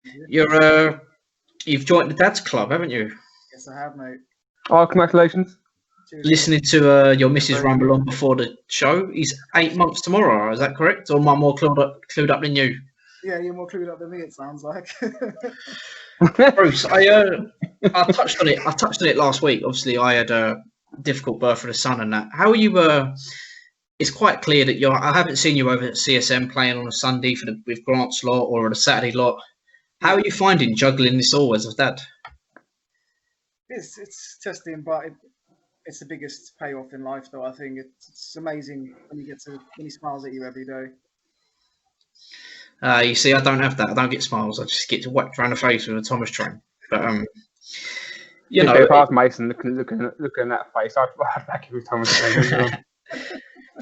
You've joined the Dad's Club, haven't you? Yes, I have, mate. Oh, congratulations. Cheers, Listening to your missus rumble on before the show. He's 8 months tomorrow, is that correct? Or am I more clued up than you? Yeah, you're more clued up than me, it sounds like. Bruce, I touched on it. I touched on it last week. Obviously, I had a difficult birth of a son and that. How are you? It's quite clear that I haven't seen you over at CSM playing on a Sunday with Grant's lot or on a Saturday lot. How are you finding juggling this all as a dad? It's testing, but it's the biggest payoff in life, though. I think it's amazing when he smiles at you every day. You see, I don't have that. I don't get smiles. I just get whacked around the face with a Thomas train. But you know, if I was Mason looking at that face, I'd back you with Thomas train.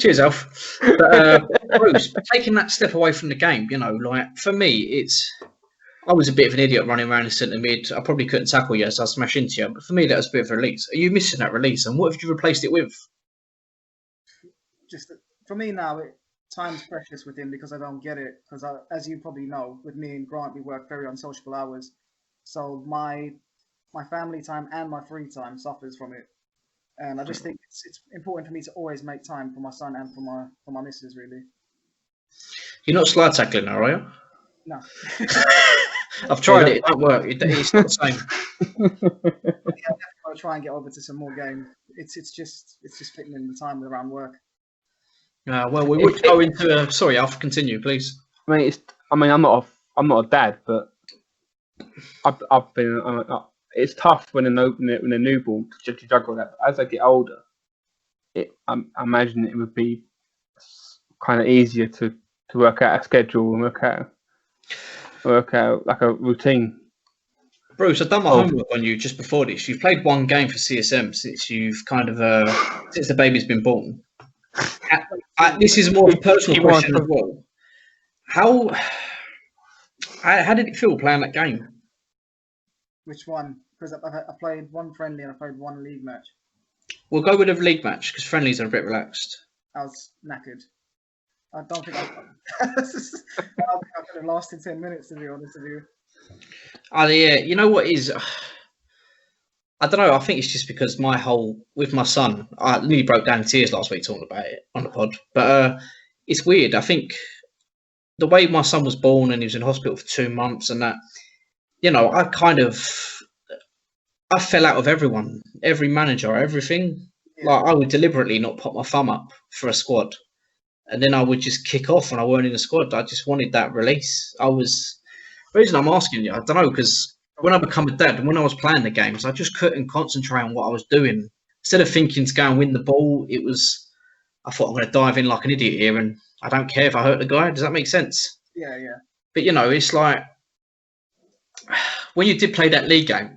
Cheers, Alf. But Bruce, taking that step away from the game, like for me, I was a bit of an idiot running around in centre mid. I probably couldn't tackle you, so I smashed into you. But for me, that was a bit of a release. Are you missing that release? And what have you replaced it with? Just for me now, time's precious with him because I don't get it. Because as you probably know, with me and Grant, we work very unsociable hours. So my family time and my free time suffers from it. And I just think it's important for me to always make time for my son and for my missus, really. You're not slide tackling now, are you? No. I've tried it. It don't work. It's not the same. I'll try and get over to some more game. It's just fitting in the time around work. Well, we would go into. Sorry, Alf. Continue, please. I'm not a dad, but I've been. It's tough when a newborn to juggle that. But as I get older, I imagine it would be kind of easier to work out a schedule and work out like a routine. Bruce, I've done my homework on you just before this. You've played one game for CSM since you've since the baby's been born. This is more of a personal question as well. How did it feel playing that game? Which one? Because I played one friendly and I played one league match. We'll go with a league match because friendlies are a bit relaxed. I was knackered. I don't think I could have lasted 10 minutes, to be honest with you. Yeah, you know what is? I don't know. I think it's just because with my son, I nearly broke down in tears last week talking about it on the pod. But it's weird. I think the way my son was born and he was in hospital for 2 months and that, I fell out of everyone, every manager, everything. Yeah. Like I would deliberately not put my thumb up for a squad. And then I would just kick off when I weren't in the squad. I just wanted that release. The reason I'm asking you, I don't know, because when I become a dad and when I was playing the games, I just couldn't concentrate on what I was doing. Instead of thinking to go and win the ball, I thought I'm going to dive in like an idiot here and I don't care if I hurt the guy. Does that make sense? Yeah, yeah. But, it's like when you did play that league game,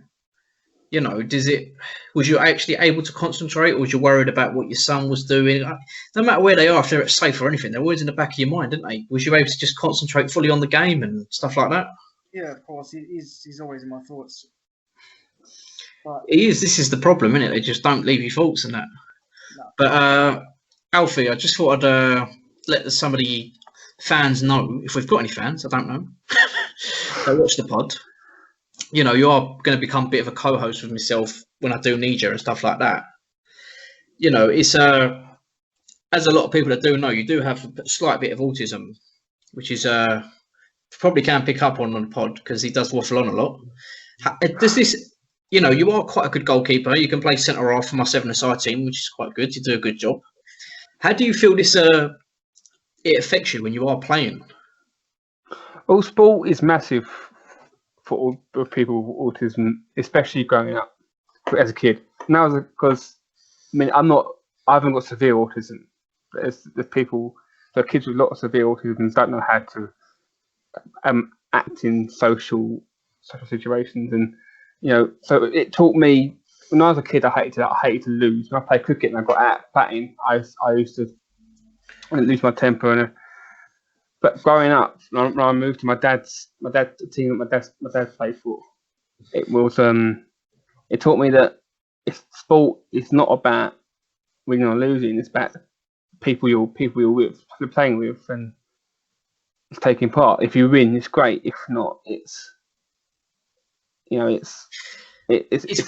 was you actually able to concentrate or was you worried about what your son was doing? No matter where they are, if they're at safe or anything, they're always in the back of your mind, aren't they? Was you able to just concentrate fully on the game and stuff like that? Yeah, of course. He's always in my thoughts. But he is. This is the problem, isn't it? They just don't leave you thoughts in that. No. But Alfie, I just thought I'd let some of the fans know, if we've got any fans, I don't know, they watch the pod. You are going to become a bit of a co-host with myself when I do need you and stuff like that. It's as a lot of people that do know, you do have a slight bit of autism, which is probably can pick up on the pod because he does waffle on a lot. Does this, you are quite a good goalkeeper. You can play centre half for my 7-a-side team, which is quite good. You do a good job. How do you feel this it affects you when you are playing? Well, sport is massive for people with autism, especially growing up as a kid. Now, because I haven't got severe autism. There's people, there are kids with lots of severe autism don't know how to act in social situations, and so it taught me when I was a kid. I hated to lose. When I played cricket and I got out batting, I used to lose my temper. But growing up, when I moved to my dad's team that my dad played for, it was it taught me that sport is not about winning or losing. It's about people you're with, you're playing with, and it's taking part. If you win, it's great. If not, it's you know, it's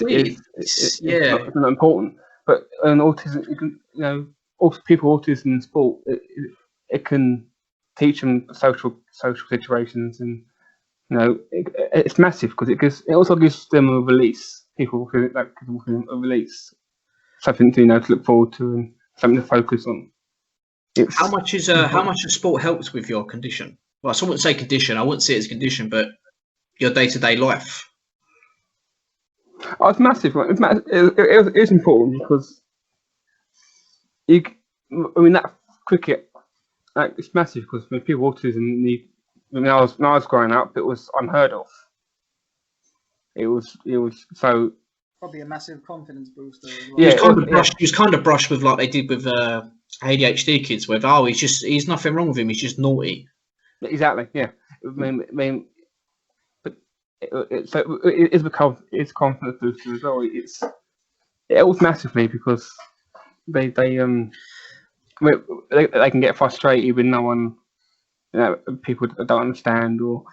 weird. it's not important. But an autism, you know, also people with autism in sport, it can teach them social situations, and you know, it's massive because it also gives them a release. People feel like a release, something to to look forward to and something to focus on. How much of sport helps with your condition? Well, I wouldn't say condition. I wouldn't see it as condition, but your day-to-day life. Oh, it's massive. It's important because that cricket, like, it's massive because when people with autism when I was growing up, it was unheard of. It was so. Probably a massive confidence booster. As well. Yeah, he was kind of brushed with like they did with ADHD kids, with he's nothing wrong with him, he's just naughty. Exactly. Yeah. I mean, but it's confidence booster as well. It helps massively because they can get frustrated with no one, people don't understand, or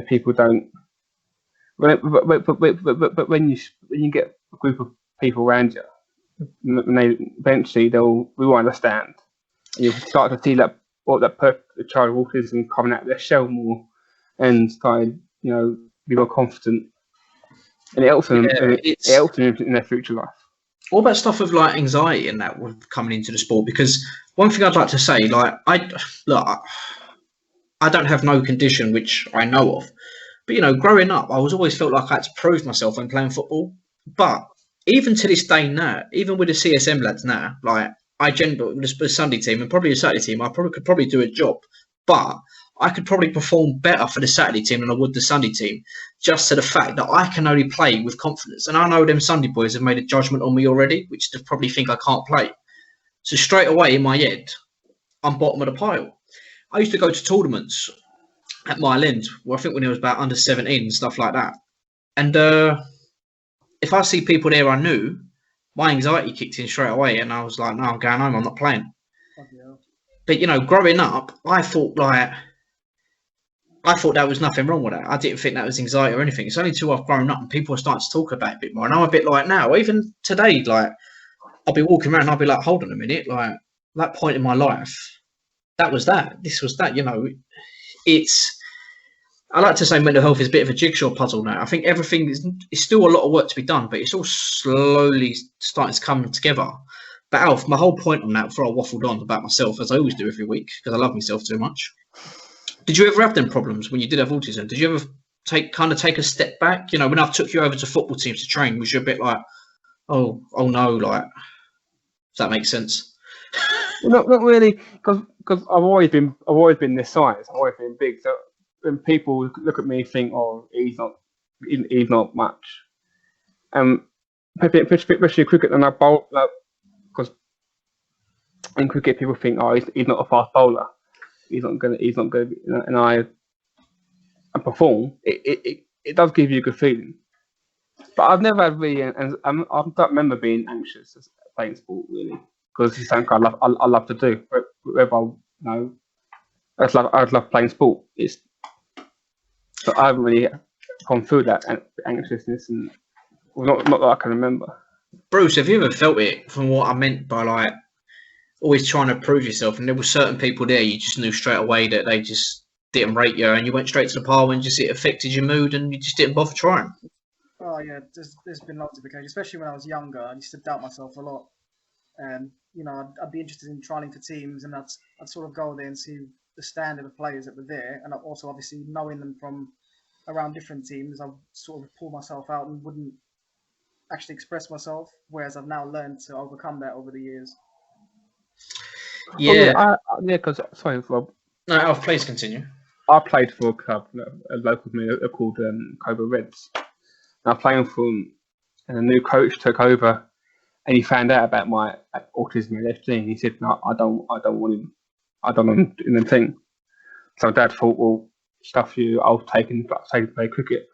people don't. But when you get a group of people around you, eventually we will understand. And you'll start to see that the child with autism coming out of their shell more and starting, be more confident. And it helps them. It helps them in their future life. What about stuff with like anxiety and that with coming into the sport? Because one thing I'd like to say, like I don't have no condition which I know of, but growing up, I always felt like I had to prove myself when playing football. But even to this day now, even with the CSM lads now, like with the Sunday team and probably the Saturday team, I could probably do a job, but I could probably perform better for the Saturday team than I would the Sunday team, just to the fact that I can only play with confidence. And I know them Sunday boys have made a judgment on me already, which they probably think I can't play. So straight away in my head, I'm bottom of the pile. I used to go to tournaments at Mile End, I think when I was about under 17 and stuff like that. And if I see people there I knew, my anxiety kicked in straight away, and I was like, no, I'm going home, I'm not playing. But, growing up, I thought there was nothing wrong with that. I didn't think that was anxiety or anything. It's only until I've grown up and people are starting to talk about it a bit more. And I'm a bit like now, even today, like, I'll be walking around and I'll be like, hold on a minute, like, that point in my life, that was that. This was that, I like to say mental health is a bit of a jigsaw puzzle now. I think everything is still a lot of work to be done, but it's all slowly starting to come together. But Alf, my whole point on that, before I waffled on about myself, as I always do every week, because I love myself too much. Did you ever have them problems when you did have autism? Did you ever take a step back? When I took you over to football teams to train, was you a bit like, oh no, like, does that make sense? Well, not really, because I've always been this size. I've always been big. So when people look at me and think, oh, he's not much. Especially cricket, and I bowl, because in cricket people think, oh, he's not a fast bowler. He's not gonna, and I perform. It does give you a good feeling. But I've never had really, and I don't remember being anxious playing sport really, because it's something I love to do. Whether I'd love playing sport. But I haven't really gone through that anxiousness, and not that I can remember. Bruce, have you ever felt it from what I meant by like always trying to prove yourself? And there were certain people there you just knew straight away that they just didn't rate you, and you went straight to the pile and just it affected your mood, and you just didn't bother trying. Oh yeah, there's been lots of occasions, especially when I was younger. I used to doubt myself a lot, and I'd be interested in trialing for teams, and I'd sort of go there and see the standard of players that were there, and also obviously knowing them from around different teams, I would sort of pull myself out and wouldn't actually express myself. Whereas I've now learned to overcome that over the years. Yeah, because sorry, Rob. No, please continue. I played for a club, a local to me, called Cobra Reds. And I was playing for them, and a new coach took over, and he found out about my autism and ADHD, and he said, "No, I don't want him. I don't want him in the team." So Dad thought, "Well, stuff you. I'll take him to play cricket."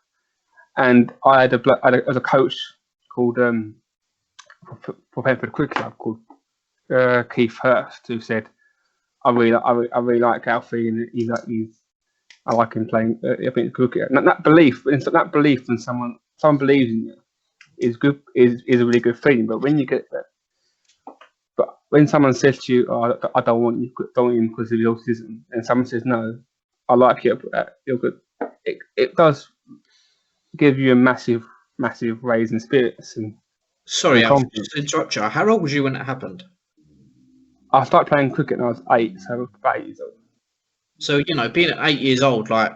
And I had a coach called for Penford Cricket Club called Keith Hurst, who said, I really like Alfie, and I like him playing. I think cricket. That belief in someone believes in you is good, is a really good feeling. But when you get that, but when someone says to you, "Oh, I don't want you because of your autism," and someone says, "No, I like you, but you're good," it does give you a massive raise in spirits and Sorry, Alf, confidence. just to interrupt you. How old was you when that happened? I started playing cricket when I was 8, so I was about 8 years old. So, you know, being at 8 years old, like,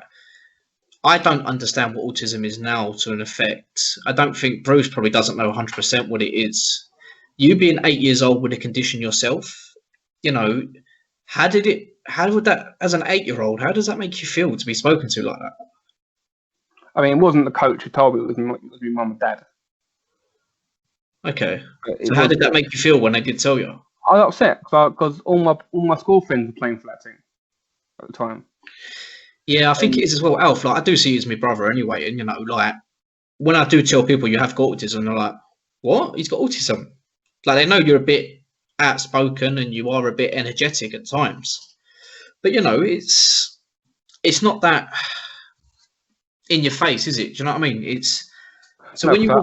I don't understand what autism is now to an effect. I don't think Bruce probably doesn't know 100% what it is. You being 8 years old with a condition yourself, you know, how would that, as an 8-year-old, how does that make you feel to be spoken to like that? I mean, it wasn't the coach who told me, it was my mum and dad. Okay. So how did that make you feel when they did tell you? I was upset because all my school friends were playing for that team at the time. Yeah, I think it is as well, Alf. Like, I do see you as my brother anyway, and you know, like, when I do tell people you have got autism, they're like, "What? He's got autism?" Like, they know you're a bit outspoken and you are a bit energetic at times, but you know, it's not that in your face, is it? Do you know what I mean? It's so No, when you so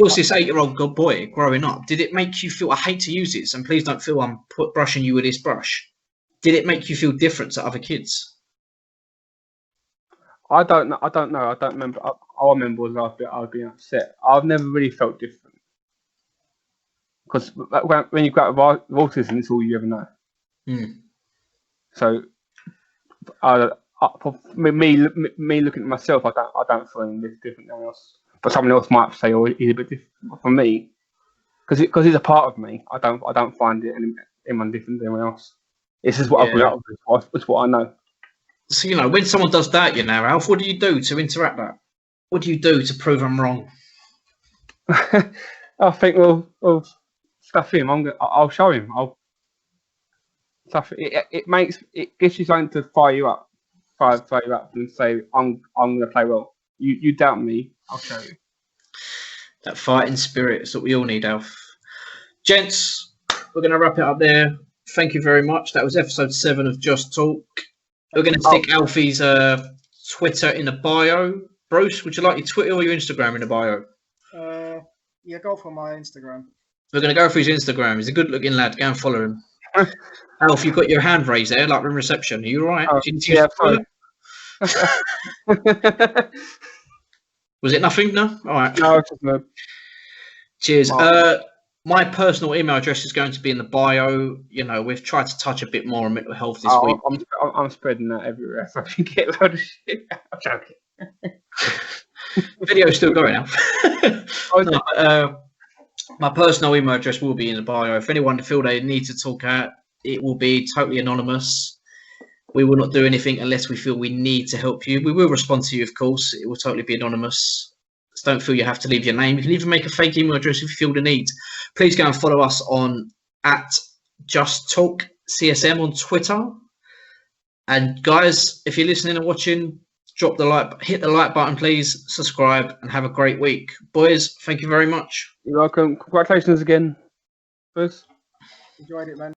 was this 8-year-old boy growing up, did it make you feel? I hate to use this, and please don't feel I'm brushing you with this brush. Did it make you feel different to other kids? I don't know. I don't remember. All I remember was I was being upset. I've never really felt different because when you grow up with autism, it's all you ever know. Mm. So, for me looking at myself, I don't feel any different than anyone else. But someone else might say, "Oh, he's a bit different." But for me, because it's a part of me, I don't find it anyone different than anyone else. It's just what I grew up with. It's what I know. So, you know, when someone does that, you know, Alf, what do you do to interact that? What do you do to prove I'm wrong? I think we'll stuff him. I'll show him. I'll stuff it. It gives you something to fire you up and say I'm gonna play well. You doubt me, I'll show you. That fighting spirit is what we all need, Alf. Gents, we're going to wrap it up there. Thank you very much. That was episode 7 of Just Talk. We're going to stick Alfie's Twitter in the bio. Bruce, would you like your Twitter or your Instagram in the bio? Yeah, go for my Instagram. We're going to go for his Instagram. He's a good-looking lad. Go and follow him. Alf, you've got your hand raised there, like in reception. Are you all right? Yeah, sorry. Was it nothing? No? All right. No, it's just no. Cheers. My personal email address is going to be in the bio. You know, we've tried to touch a bit more on mental health this week. I'm spreading that everywhere, so I can get a load of shit. I'm joking. Video's still going now. My personal email address will be in the bio. If anyone feel they need to talk out, it will be totally anonymous. We will not do anything unless we feel we need to help you. We will respond to you, of course. It will totally be anonymous. Just don't feel you have to leave your name. You can even make a fake email address if you feel the need. Please go and follow us on @JustTalkCSM on Twitter. And guys, if you're listening and watching, hit the like button, please. Subscribe and have a great week. Boys, thank you very much. You're welcome. Congratulations again, Bruce. Enjoyed it, man.